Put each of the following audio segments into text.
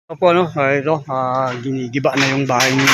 Opo, ano, ito, ginigiba na yung bahay ni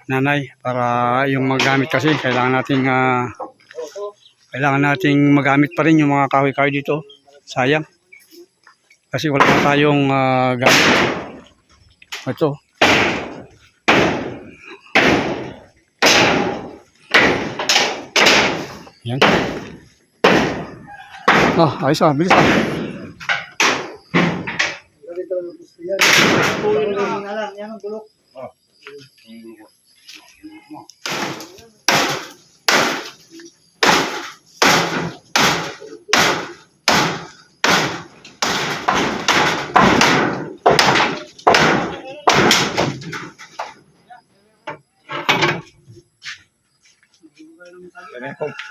nanay para yung magamit kasi kailangan nating magamit pa rin yung mga kahoy-kahoy dito. Sayang. Kasi wala na tayong gamit. Ito. Yan. Ayos bilis Yan ang gulok.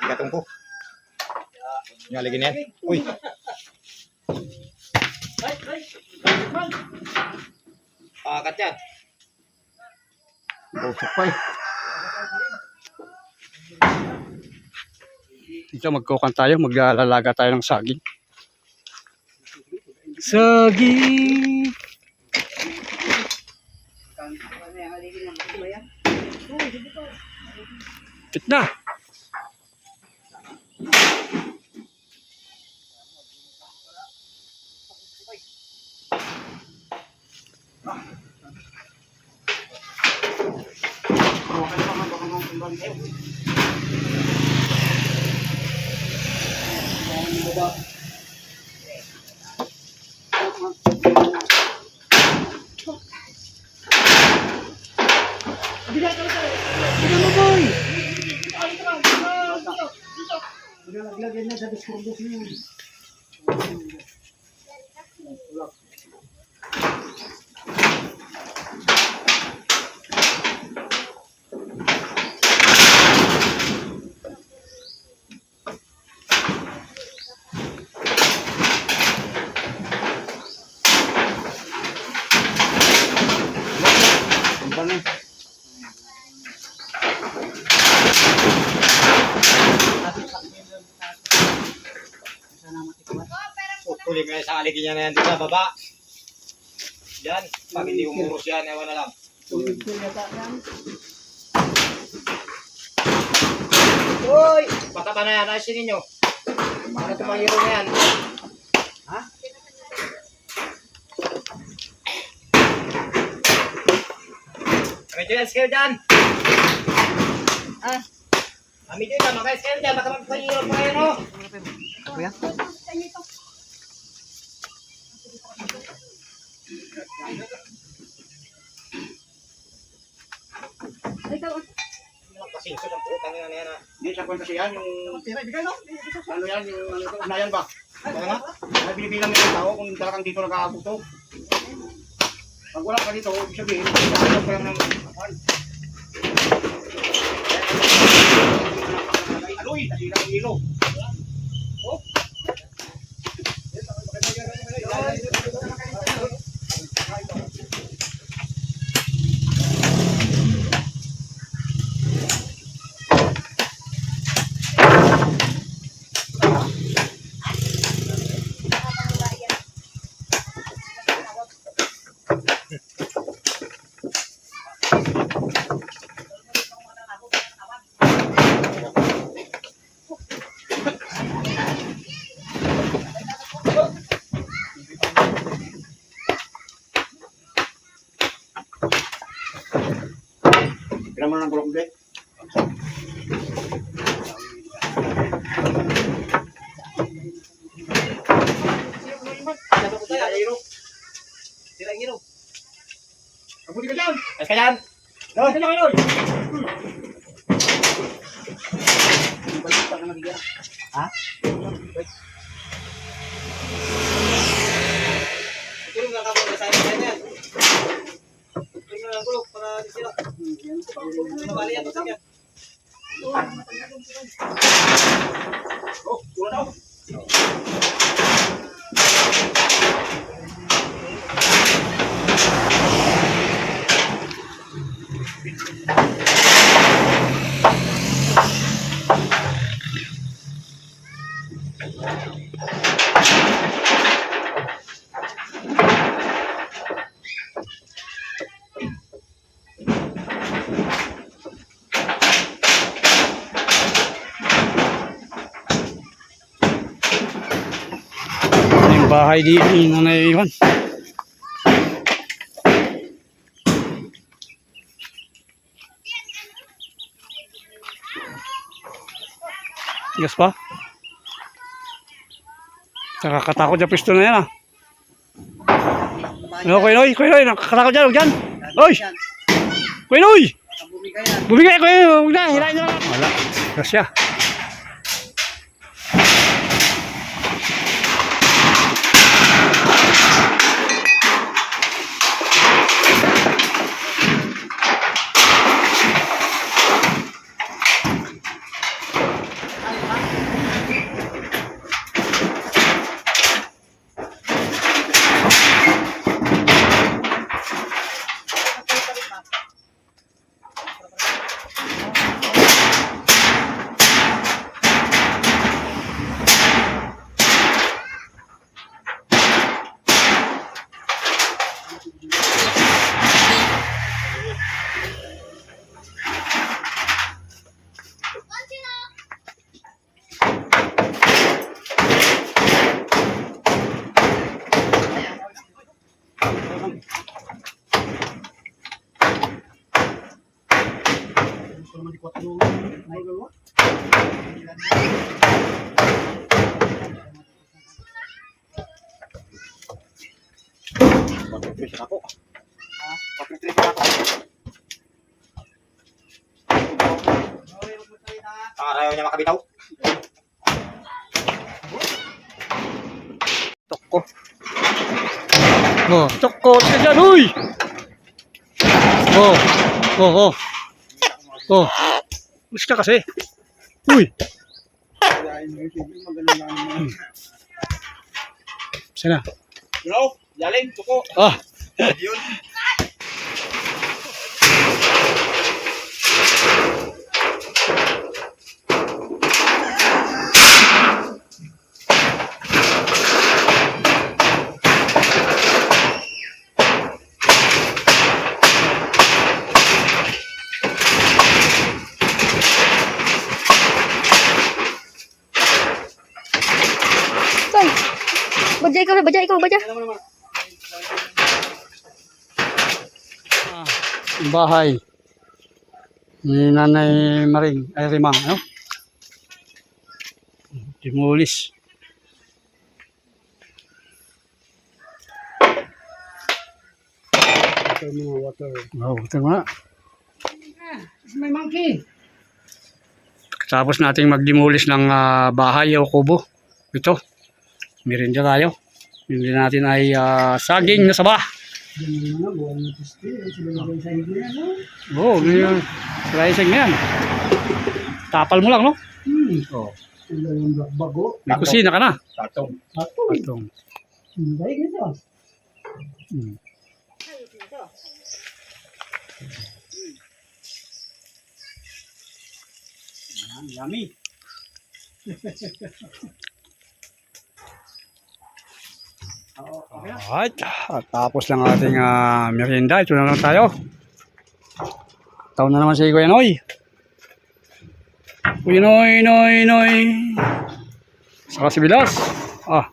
Gatong ko. Nyalagin yan. Uy. Pakat yan. Busok pa Dito magkukan tayo, maglalaga tayo ng saging. Saging! Kitna! Lagyan na sa diskurdos niyo. Huli kayo sa aligin niya na yan dito sa baba. Yan. Pag hindi umuros yan, ewan na lang. Uy! Patapa na yan. Ayusin ninyo. Ano ito pang hero na yan? Ha? Medyo yan, scale dyan. Medyo yan, maka-scale dyan. Baka magpahiro pa yan, o. Kuya? Pasingso ng putang yan yan, ha. Hindi sa kwenta siya yung ano yan, yung unayan ba? Ano nga? May binibilang ng tao kung talagang dito nag-aabot to. Pag wala ka dito, ibig sabihin, nakakalap ka lang ng aloy, nasira ang ilo. Oh? Kailan mo ng gulong ulit? Sila ang hero. Mabuti ka dyan! Ayos ka dyan. Dawag ka lang kayo! Ha? Tulong lang ako sa inyo yan. Tulong lang gulok para di sila. Mabali yan, pasok yan. Oh, tulong na ako! bahay dito ni Nanay Iwan. Yes pa? Nakakatakot yung pisto na yan ah. Ano, Kuya Noy? Kuya Noy, nakakatakot dyan, huwag dyan. Oy! Kuya Noy! Bumigay, Kuya Noy, huwag na, hilahin nyo lang. Wala, kasya. Patrick ako. Patrick ako. Ayaw niya makabitaw. Toko. Oh, toko ka dyan, uy! Oh, oh, oh. Oh, ulis ka kasi. Uy! Sana. Bro, yaling, tuko. Ah, Yun. Tay, baja ikaw, baja. yung bahay ni Nanay Maring, ay Rimang, ano? Demolis. Oh, water mo na. May monkey. Tapos nating mag-demolish ng bahay o kubo. Ito. Merinda tayo. Hindi natin ay saging na saba. Oo, ganyan. Slicing yan. Tapal mo lang, no? Oo. May kusina ka na. Tatong. Atong. Yummy. Alright. At tapos lang ating merienda. Ito na lang tayo. Taon na naman si Kuya Noy. Kuya Noy, Noy, Noy. Saka si Bilas. Ah.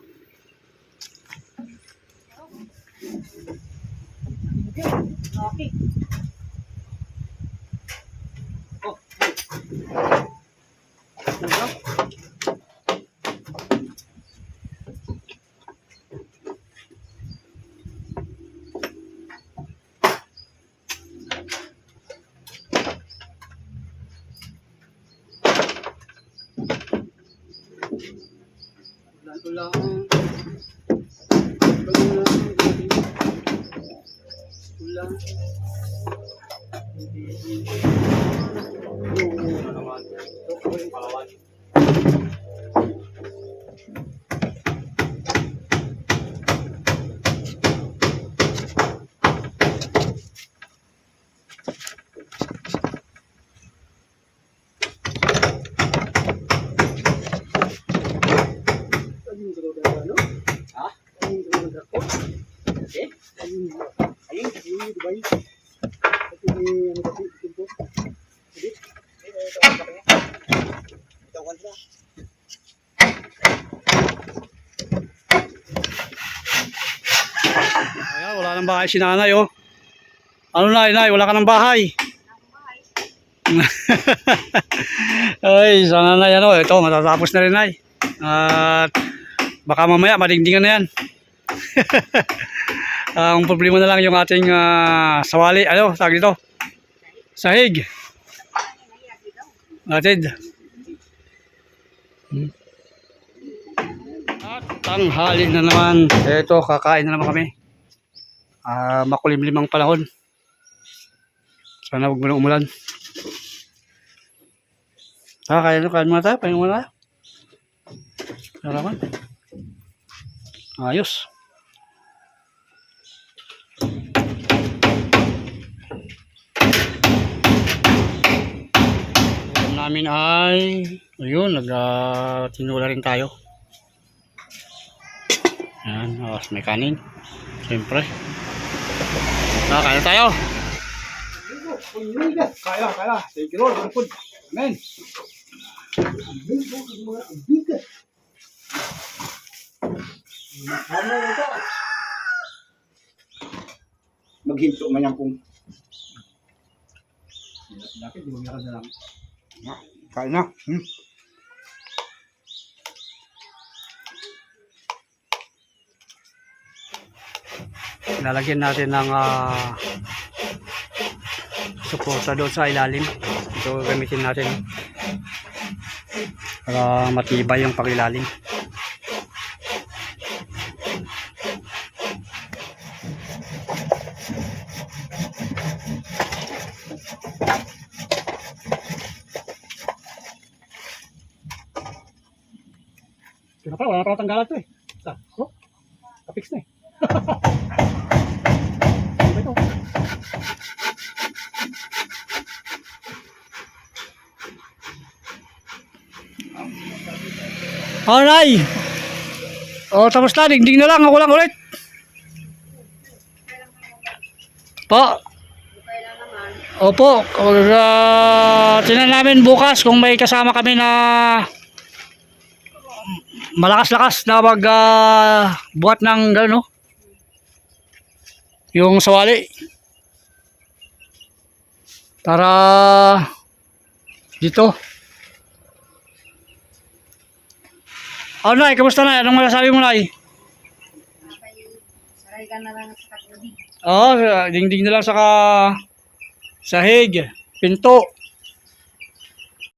Ayan, wala nang bahay si nanay, oh. Ano, nay, wala ka ng bahay. Ay, sana nanay, ano, ito, matatapos na rin, nay. At baka mamaya, madingdingan na yan. Ang problema na lang yung ating sawali, ano, tawag dito? Sahig. Atid. At tanghali na naman. Ito, kakain na naman kami. Makulimlim ang panahon. Sana huwag mo na umulan. Kain muna tayo. Pahinga muna tayo. Salamat. Ayos. Ulam namin ay ayun, tinula rin tayo. Ayan, may kanin. Siyempre. Kain na tayo. Kaya. Thank you, Lord. Amen. Maghinto man yan kung kain na. Lalagyan natin ng suporta doon sa ilalim. Ito gamitin natin para matibay yung pangilalim. Kinapa, wala pa tanggalan ito eh. Oh, kapix na eh. Alright. O, tapos na. Dingding na lang. Ako lang ulit. Po. Opo. Tinan namin bukas kung may kasama kami na malakas-lakas na buhat ng gano'n, no? Yung sawali. Para dito. Oh, Nay, kamusta na? Anong masasabi mo, Nay? Saray ka na lang sa kagawin. Oo, dingding na lang saka sahig, pinto.